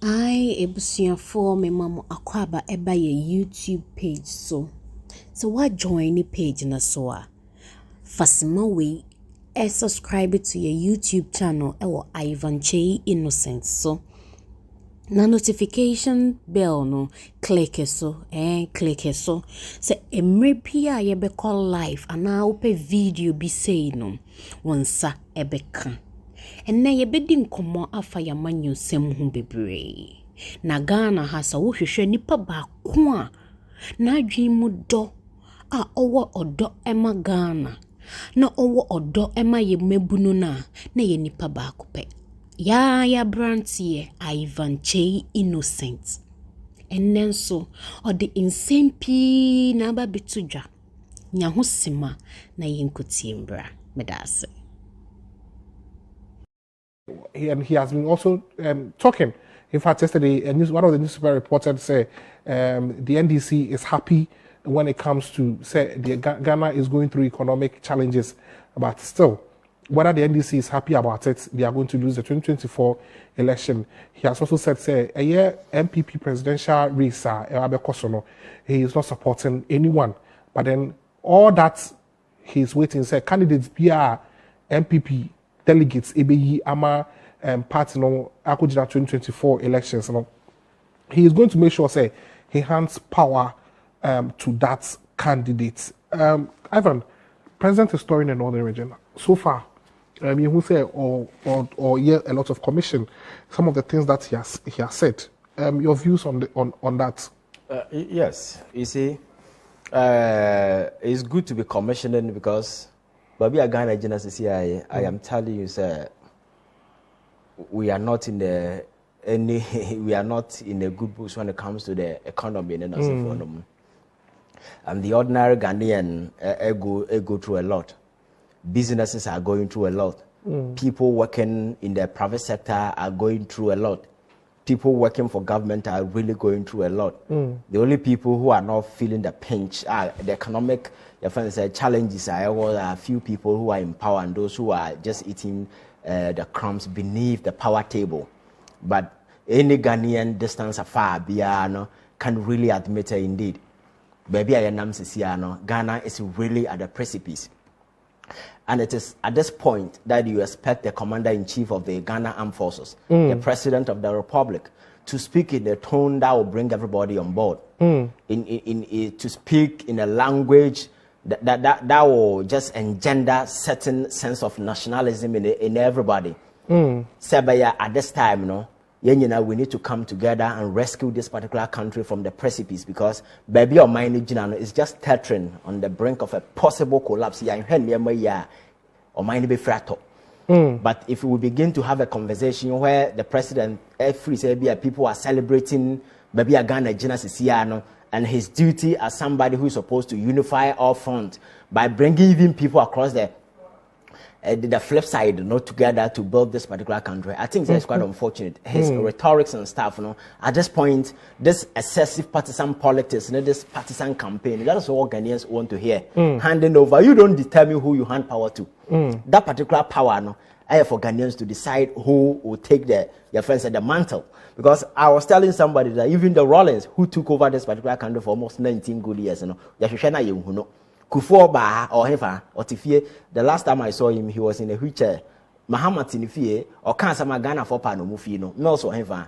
I ebusia for me mama akwaba eba ye YouTube page so what join the page na so a fasima we subscribe to your YouTube channel ewo Ivan Che Innocent so na notification bell no click so say emre pia ye be call live ana ope video bi say no wonsa ebeka enne ye bedi nkomo afa ya manyo sem hu bebre na Ghana hasa wo hwehwe nipa ba ko a na adwen mu do a owo odo ema Ghana na owo odo ema ye mebunu na ye nipa ba ko pe ya brantie Ivan Che Innocent enen so odi insane pi na ba bitudwa nya ho sima na yenkotie mbra medase. He has been also talking. In fact, yesterday, one of the newspaper reported said the NDC is happy when it comes to say Ghana is going through economic challenges, but still, whether the NDC is happy about it, they are going to lose the 2024 election. He has also said, say, a year MPP presidential race, he is not supporting anyone. But then all that he's waiting, say, candidates be MPP delegates, EBE, AMA, party, Akujina 2024 elections. He is going to make sure, say, he hands power to that candidate. Ivan, President is touring the northern region. So far, you will say, or hear a lot of commission, some of the things that he has said. Your views on that? Yes, you see, it's good to be commissioning because Babi Agana Genesis, I am telling you, sir, we are not in the we are not in the good books when it comes to the economy and the ordinary Ghanaian go through a lot. Businesses are going through a lot. People working in the private sector are going through a lot. People working for government are really going through a lot. The only people who are not feeling the pinch are the economic challenges. Are a few people who are in power and those who are just eating the crumbs beneath the power table. But any Ghanaian distance afar can really admit it indeed. Baby, I am Ghana is really at the precipice. And it is at this point that you expect the commander-in-chief of the Ghana Armed Forces, the president of the republic, to speak in a tone that will bring everybody on board, to speak in a language that will just engender certain sense of nationalism in everybody. Sebaya, at this time, we need to come together and rescue this particular country from the precipice because baby or mine is just teetering on the brink of a possible collapse. But if we begin to have a conversation where the president, people are celebrating baby Ghana Genesis and his duty as somebody who is supposed to unify all fronts by bringing even people across the flip side, together to build this particular country. I think that's quite unfortunate. His rhetorics and stuff, at this point, this excessive partisan politics, this partisan campaign, that is what Ghanaians want to hear. Handing over, you don't determine who you hand power to. That particular power, I have for Ghanaians to decide who will take your friends said, the mantle. Because I was telling somebody that even the Rollins, who took over this particular country for almost 19 good years, Kufo ba or hefa or tifie. The last time I saw him, he was in a wheelchair. Mahamat tinifie or cancer Ghana for pano mufino, no so hefa.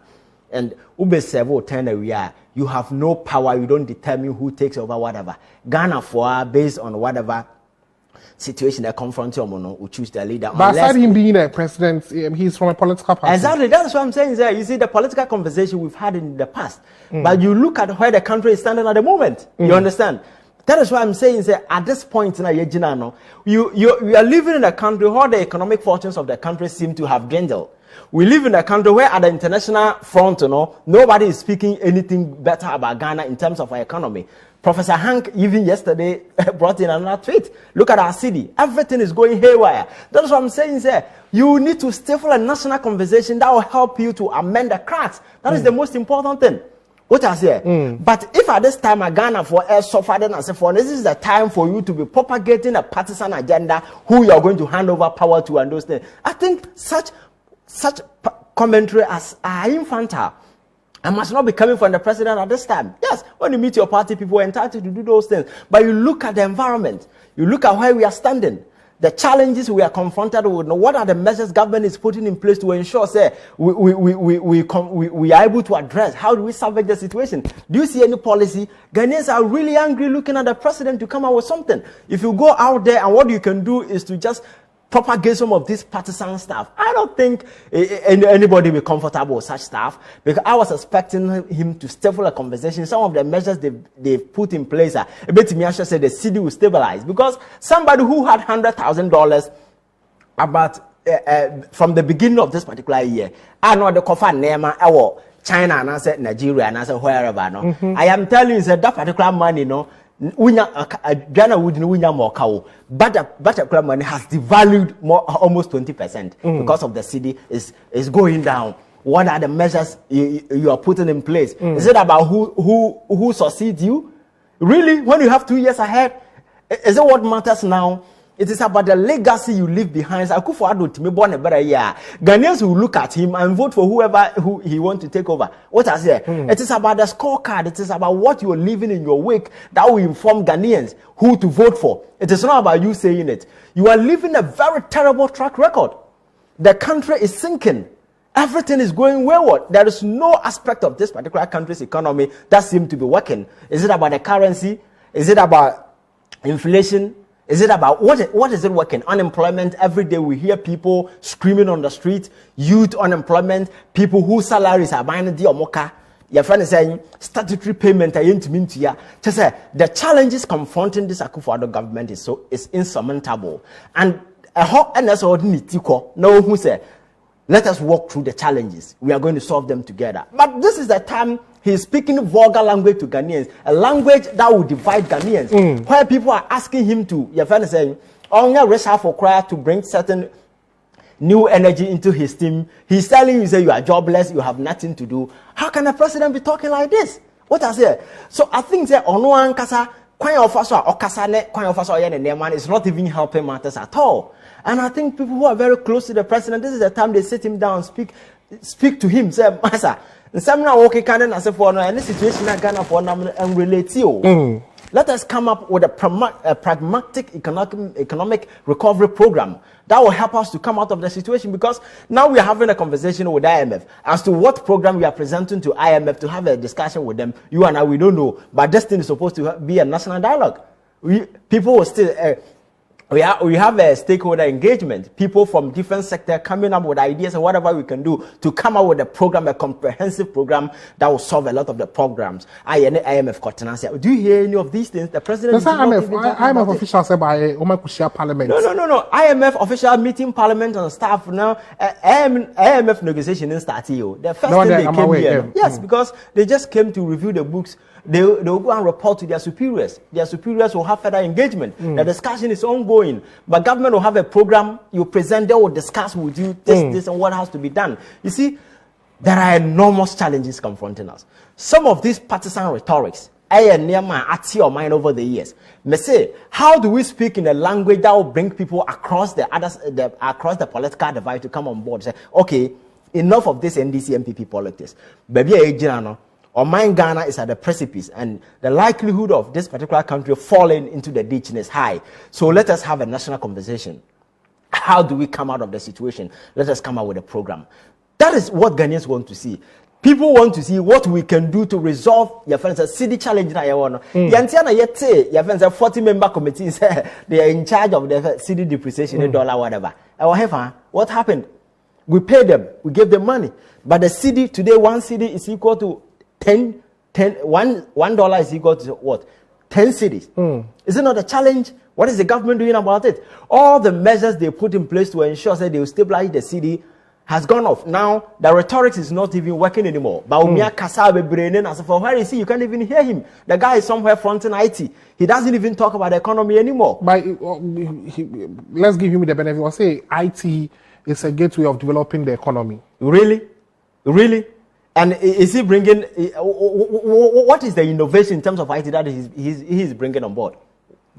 And ube several turn area, you have no power, you don't determine who takes over whatever. Ghana for based on whatever situation they confront you, will choose their leader. But aside him being a president, he's from a political party. Exactly, that's what I'm saying. There, you see the political conversation we've had in the past, but you look at where the country is standing at the moment. You understand? That is why I'm saying that at this point, you are living in a country where the economic fortunes of the country seem to have dwindled. We live in a country where at the international front, nobody is speaking anything better about Ghana in terms of our economy. Professor Hank, even yesterday, brought in another tweet. Look at our city. Everything is going haywire. That's what I'm saying there. You need to stifle a national conversation that will help you to amend the cracks. That is the most important thing. What I say, but if at this time a Ghana for suffered and say for this is the time for you to be propagating a partisan agenda, who you are going to hand over power to and those things. I think such commentary as are infantile. I must not be coming from the president at this time. Yes, when you meet your party, people are entitled to do those things. But you look at the environment, you look at where we are standing, the challenges we are confronted with. Now, what are the measures government is putting in place to ensure, say, we are able to address? How do we salvage the situation? Do you see any policy? Ghanaians are really angry looking at the president to come out with something. If you go out there and what you can do is to just propagate some of this partisan stuff, I don't think anybody will be comfortable with such stuff, because I was expecting him to stifle a conversation. Some of the measures they've put in place are a bit me actually said the city will stabilize, because somebody who had $100,000 about from the beginning of this particular year, I know the Kofa Nema China and I said Nigeria and I said wherever, no, I am telling you that particular money, no, Ghana would know more cow, but the money has devalued more, almost 20% because of the cedi is going down. What are the measures you are putting in place? Is it about who succeeds you? Really, when you have 2 years ahead, is it what matters now? It is about the legacy you leave behind. Ghanaians will look at him and vote for who he wants to take over. What I say? It is about the scorecard. It is about what you are leaving in your wake that will inform Ghanaians who to vote for. It is not about you saying it. You are leaving a very terrible track record. The country is sinking. Everything is going wayward. There is no aspect of this particular country's economy that seems to be working. Is it about the currency? Is it about inflation? Is it about what is it working? Unemployment. Every day we hear people screaming on the street. Youth unemployment. People whose salaries are buying the omoka. Your friend is saying statutory payment. Just say the challenges confronting this Akufo-Addo government is insurmountable. And no who say, let us walk through the challenges. We are going to solve them together. But this is the time he's speaking vulgar language to Ghanaians, a language that will divide Ghanaians, where people are asking him to, your friend is saying, for cry to bring certain new energy into his team. He's telling you, say, you are jobless, you have nothing to do. How can a president be talking like this? What I say? So I think that Ono Ankasa, is not even helping matters at all. And I think people who are very close to the president, this is the time they sit him down, speak to him, say, Massa, some now okay can I say for no any situation I Ghana for and relate you. Let us come up with a pragmatic economic recovery program that will help us to come out of the situation, because now we are having a conversation with IMF as to what program we are presenting to IMF to have a discussion with them. You and I, we don't know, but this thing is supposed to be a national dialogue. People will still we have a stakeholder engagement, people from different sectors coming up with ideas and whatever we can do to come up with a program, a comprehensive program that will solve a lot of the programs. IMF, do you hear any of these things? The president IMF official said by Omakushia Parliament. No. IMF official meeting Parliament and staff now. IMF negotiation in start here. The first thing they came here. Yes, because they just came to review the books. They will go and report to their superiors. Their superiors will have further engagement. The discussion is ongoing. But government will have a program. You present, they will discuss with you this and what has to be done. You see, there are enormous challenges confronting us. Some of these partisan rhetorics, at your mind over the years. May say, how do we speak in a language that will bring people across across the political divide to come on board? Say, okay, enough of this NDC MPP politics. Baby, Oman Ghana is at the precipice, and the likelihood of this particular country falling into the ditch is high. So let us have a national conversation. How do we come out of the situation? Let us come out with a program. That is what Ghanaians want to see. People want to see what we can do to resolve your friends a city challenge. Yantiana yet say your friends a 40-member committee say they are in charge of the city depreciation, dollar, whatever. However, what happened? We paid them, we gave them money. But the city today, one city is equal to $1 is equal to what? 10 cities. Is it not a challenge? What is the government doing about it? All the measures they put in place to ensure that they will stabilize the city has gone off. Now, the rhetoric is not even working anymore. But where is he? You can't even hear him. The guy is somewhere fronting IT. He doesn't even talk about the economy anymore. But let's give him the benefit. I'll say IT is a gateway of developing the economy. Really? And is he bringing, what is the innovation in terms of IT that he's bringing on board?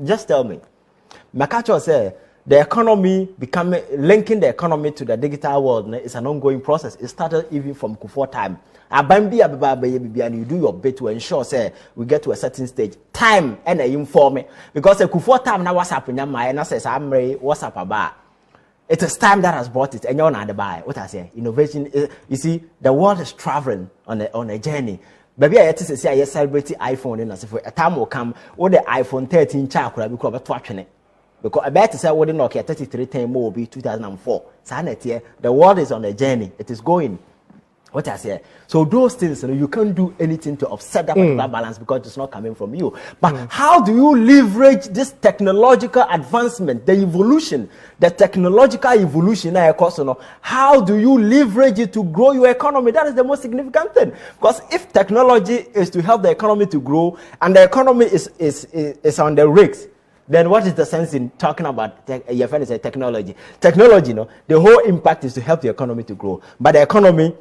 Just tell me. Makacho said, the economy linking the economy to the digital world is an ongoing process. It started even from Kufuor time. And you do your bit to ensure say we get to a certain stage. Time and inform because the Kufuor time now WhatsApp in your mind and I say I'm WhatsApp about. It is time that has brought it, and you're not the buy. What I say, innovation. You see, the world is traveling on a journey. Maybe I had to say I celebrate iPhone and as if a time will come, or the iPhone 13 child could have become a because I bet to say what the Nokia 3310 more will be 2004. Sanity, the world is on a journey. It is going. What I say. So those things, you can't do anything to upset that particular balance because it's not coming from you. But how do you leverage this technological advancement, the evolution, the technological evolution? How do you leverage it to grow your economy? That is the most significant thing. Because if technology is to help the economy to grow and the economy is on the risks, then what is the sense in talking about your friend is a technology? Technology, the whole impact is to help the economy to grow. But the economy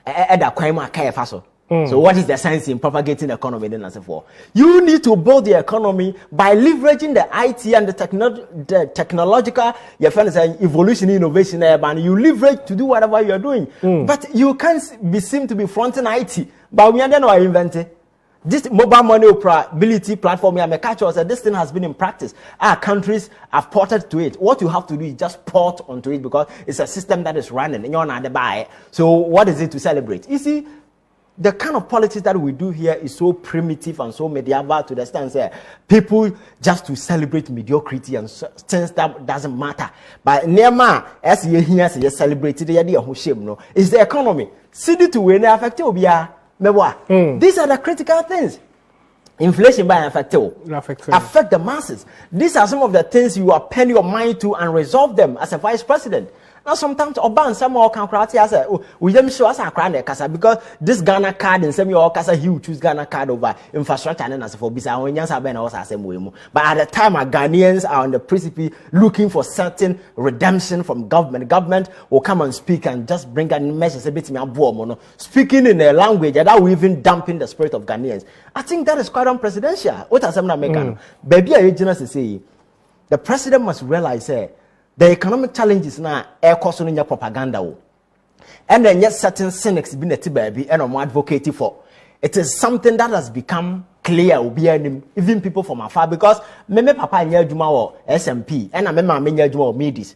so what is the sense in propagating the economy then as for? You need to build the economy by leveraging the IT and the technological evolution, innovation, and you leverage to do whatever you are doing. But you can't seem to be fronting IT. But we are then invented. This mobile money operability platform, this thing has been in practice. Our countries have ported to it. What you have to do is just port onto it because it's a system that is running and you're not to buy it. So what is it to celebrate? You see, the kind of politics that we do here is so primitive and so medieval to the extent that people just to celebrate mediocrity and things that doesn't matter. But Nema, as you hear, celebrated the idea of shame, is the economy. City to win affect These are the critical things. Inflation by affect the masses. These are some of the things you are paying your mind to and resolve them as a vice president. Now sometimes Oban some more can cry say we them show us a crown kasa because this Ghana card and some your kasa he choose Ghana card over infrastructure and as for bisa when yans have also same way. But at the time our Ghanaians are on the precipice looking for certain redemption from government. Government will come and speak and just bring a message a bit me speaking in a language that will even dampen the spirit of Ghanaians. I think that is quite unpresidential. What has happened American? Baby I say the president must realize the economic challenges now air cost on your propaganda. And then yet certain cynics been a baby and I'm advocating for. It is something that has become clear even people from afar because me papa nya juma or SMP and I remember nya juma or Moody's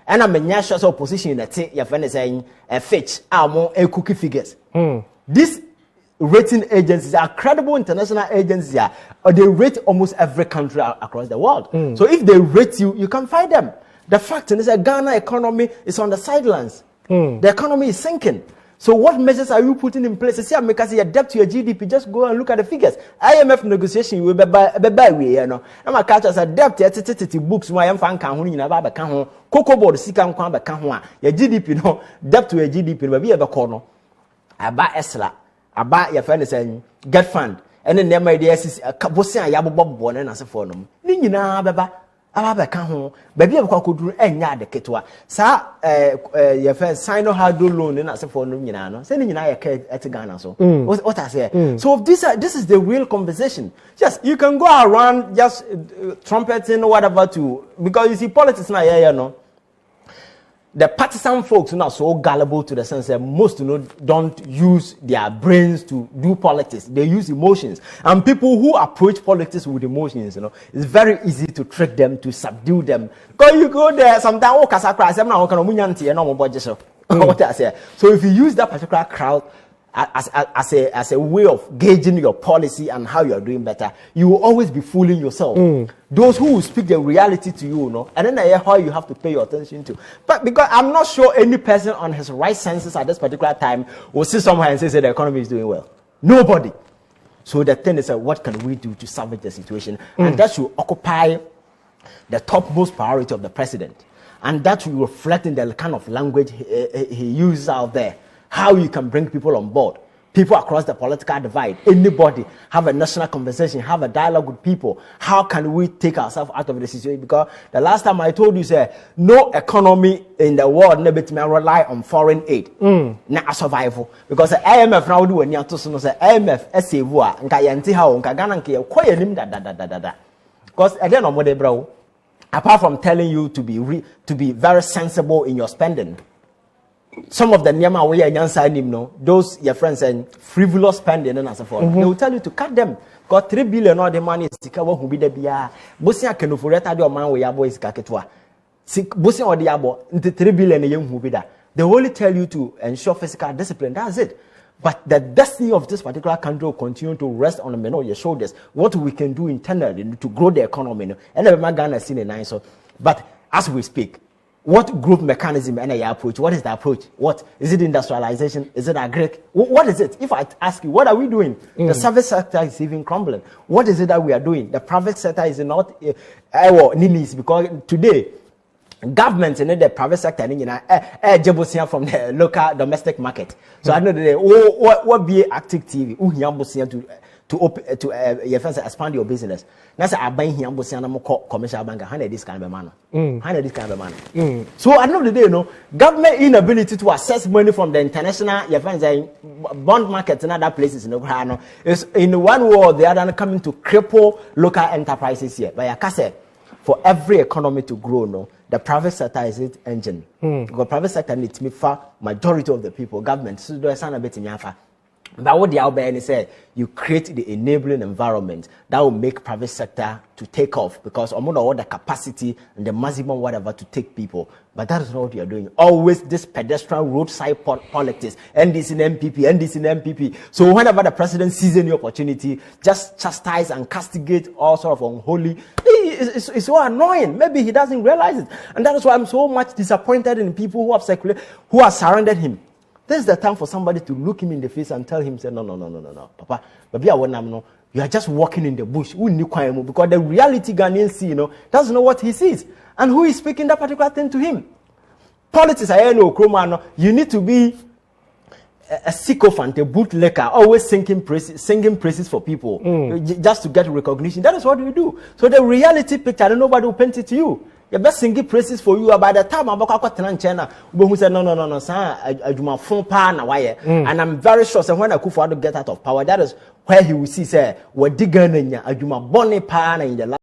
and I'm nya sure opposition in a your friend is saying a Fitch more a cookie figures. These rating agencies are credible international agencies or they rate almost every country across the world. So if they rate you, you can find them. The fact is that Ghana economy is on the sidelines. The economy is sinking. So what measures are you putting in place? See, because your debt to your GDP, just go and look at the figures. IMF negotiation will be by way, I'm a catch as a debt books why I'm fan can win about can cocoa board sikam kwamba can your GDP no debt to your GDP will be a corner. About Esla. About your friend is saying get fund and then there might be a bossy and yabo bob one and as a phone. Nina baba abaka home baby of could do any other ketwa. Sa your friend sign how do loan and as a phone no sending a at Ghana so what I say. So this is the real conversation. Just you can go around just trumpeting whatever to because you see politics now the partisan folks are not so gullible to the sense that most don't use their brains to do politics. They use emotions. And people who approach politics with emotions, it's very easy to trick them, to subdue them. Because you go there, sometimes, what I say. So if you use that particular crowd as a way of gauging your policy and how you are doing better, you will always be fooling yourself. Those who will speak the reality to you, and then I hear how you have to pay your attention to. But because I'm not sure any person on his right senses at this particular time will see somewhere and say the economy is doing well. Nobody. So the thing is, what can we do to salvage the situation? And that should occupy the topmost priority of the president. And that will reflect in the kind of language he uses out there. How you can bring people on board, people across the political divide, anybody, have a national conversation, have a dialogue with people. How can we take ourselves out of the situation? Because the last time I told you, no economy in the world never rely on foreign aid. Na survival. Because the IMF now do when you to say IMF SAVua, nka yanti how nka Ghana nka quiet him da. Because again on what bro. apart from telling you to be very sensible in your spending. Some of the nyama we are those your friends saying frivolous spending and so forth. They will tell you to cut them. Got 3 billion all the money is sikawa who be the bia. Bosia kenufureta do man we abo is kaketwa. Bosia or the abo into 3 billion a young who be that. They only tell you to ensure physical discipline. That's it. But the destiny of this particular country will continue to rest on your shoulders. What we can do internally to grow the economy. And never Ghana seen a nice. But as we speak, what group mechanism and approach? What is the approach? What is it? Industrialization? Is it agric? What is it? If I ask you, what are we doing? The service sector is even crumbling. What is it that we are doing? The private sector is not because today government and the private sector from the local domestic market. So I know that what be active TV to expand your business. That's I buy here commercial bank. How this kind of money? How this kind of money? So at the end of the day, government inability to access money from the international bond markets and other places in the is in one way or the other coming to cripple local enterprises here. But like I said, for every economy to grow, the private sector is its engine. Because private sector needs to be far majority of the people, government. So do a son a bit in Yafa. But what the Albany said, you create the enabling environment that will make private sector to take off because I'm all the capacity and the maximum whatever to take people. But that is not what you are doing. Always this pedestrian roadside politics, NDC and MPP, NDC and MPP. So whenever the president sees any opportunity, just chastise and castigate all sort of unholy. It's so annoying. Maybe he doesn't realize it. And that is why I'm so much disappointed in people who have who have surrounded him. This is the time for somebody to look him in the face and tell him, say, no, Papa, you are just walking in the bush. Because the reality Ghanaians see, doesn't know what he sees. And who is speaking that particular thing to him? Politics, you need to be a sycophant, a bootlegger, always singing praises for people, just to get recognition. That is what we do. So the reality picture, nobody will paint it to you. The best singing praises for you. By the time I'm about to China, who said no, sir, and I'm very sure. So when Akufo-Addo get out of power, that is where he will see, say, we're digging in Ajuma Bonnie Pan in the